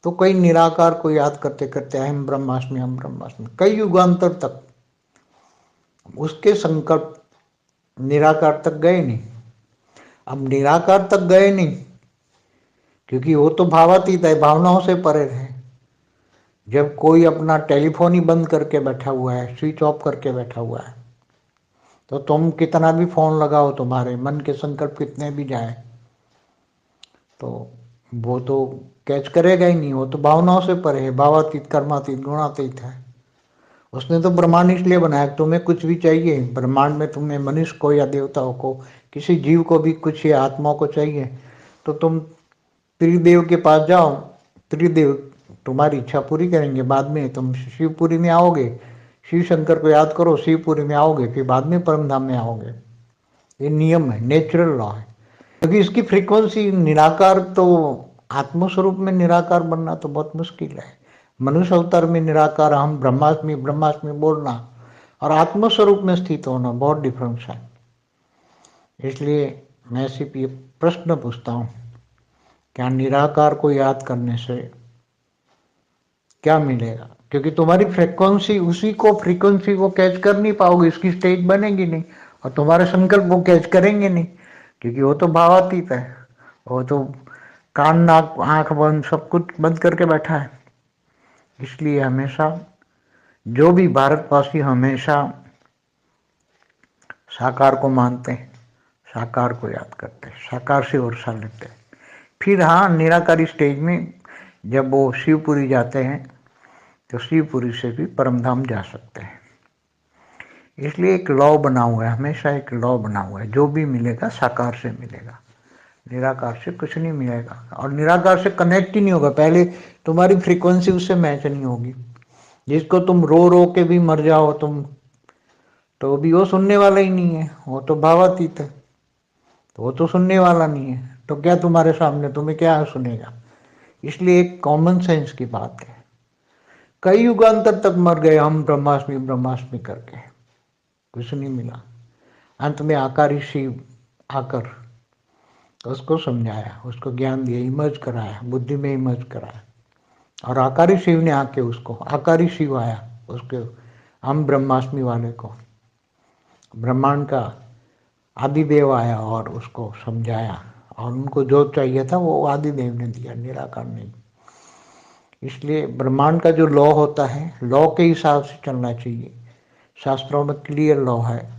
तो कई निराकार को याद करते करते हम ब्रह्मास्मि कई युगांतर तक उसके संकल्प निराकार तक गए नहीं। अब निराकार तक गए नहीं क्योंकि वो तो भावातीत है, भावनाओं से परे है। जब कोई अपना टेलीफोन ही बंद करके बैठा हुआ है, स्विच ऑफ करके बैठा हुआ है, तो तुम कितना भी फोन लगाओ, तुम्हारे मन के संकल्प कितने भी जाए, तो वो तो कैच करेगा ही नहीं। वो तो भावनाओं से परे है, भावातीत, कर्मातीत, गुणातीत है। उसने तो ब्रह्मांड इसलिए बनाया, तुम्हें कुछ भी चाहिए ब्रह्मांड में, तुम्हें मनुष्य को या देवताओं को, किसी जीव को भी कुछ या आत्माओं को चाहिए, तो तुम त्रिदेव के पास जाओ, त्रिदेव तुम्हारी इच्छा पूरी करेंगे। बाद में तुम शिवपुरी में आओगे, शिव शंकर को याद करो, शिवपुरी में आओगे, फिर बाद में परम धाम में आओगे। ये नियम है, नेचुरल लॉ है। क्योंकि इसकी फ्रीक्वेंसी निराकार, तो आत्मस्वरूप में निराकार बनना तो बहुत मुश्किल है। मनुष्य अवतार में निराकार हम ब्रह्मास्मि ब्रह्मास्मि बोलना और आत्मस्वरूप में स्थित होना बहुत डिफरेंस है। इसलिए मैं सिर्फ ये प्रश्न पूछता हूँ, क्या निराकार को याद करने से क्या मिलेगा? क्योंकि तुम्हारी फ्रीक्वेंसी, उसी को फ्रीक्वेंसी को कैच कर नहीं पाओगे, इसकी स्टेज बनेगी नहीं, और तुम्हारे संकल्प वो कैच करेंगे नहीं, क्योंकि वो तो भावातीत है। वो तो कान नाक आंख बंद सब कुछ बंद करके बैठा है। इसलिए हमेशा जो भी भारतवासी हमेशा साकार को मानते हैं, साकार को याद करते हैं, साकार से वर्षा लेते हैं। फिर हाँ, निराकारी स्टेज में जब वो शिवपुरी जाते हैं तो शिवपुरी से भी परमधाम जा सकते हैं। इसलिए एक लॉ बना हुआ है, हमेशा एक लॉ बना हुआ है, जो भी मिलेगा साकार से मिलेगा, निराकार से कुछ नहीं मिलेगा। और निराकार से कनेक्ट ही नहीं होगा, पहले तुम्हारी फ्रीक्वेंसी उससे मैच नहीं होगी। जिसको तुम रो रो के भी मर जाओ तुम, तो भी वो सुनने वाला ही नहीं है, वो तो भावातीत है, तो वो तो सुनने वाला नहीं है, तो क्या तुम्हारे सामने तुम्हें क्या सुनेगा? इसलिए एक कॉमन सेंस की बात है। कई युगांतर तक मर गए हम ब्रह्मास्मि ब्रह्मास्मि करके, कुछ नहीं मिला। अंत में आकारी शिव आकर उसको समझाया, उसको ज्ञान दिया, इमर्ज कराया, बुद्धि में इमर्ज कराया, और आकारी शिव ने आके उसको, आकारी शिव आया उसके हम ब्रह्मास्मि वाले को, ब्रह्मांड का आदिदेव आया और उसको समझाया, और उनको जो चाहिए था वो आदिदेव ने दिया, निराकार ने। इसलिए ब्रह्मांड का जो लॉ होता है, लॉ के हिसाब से चलना चाहिए। शास्त्रों में क्लियर लॉ है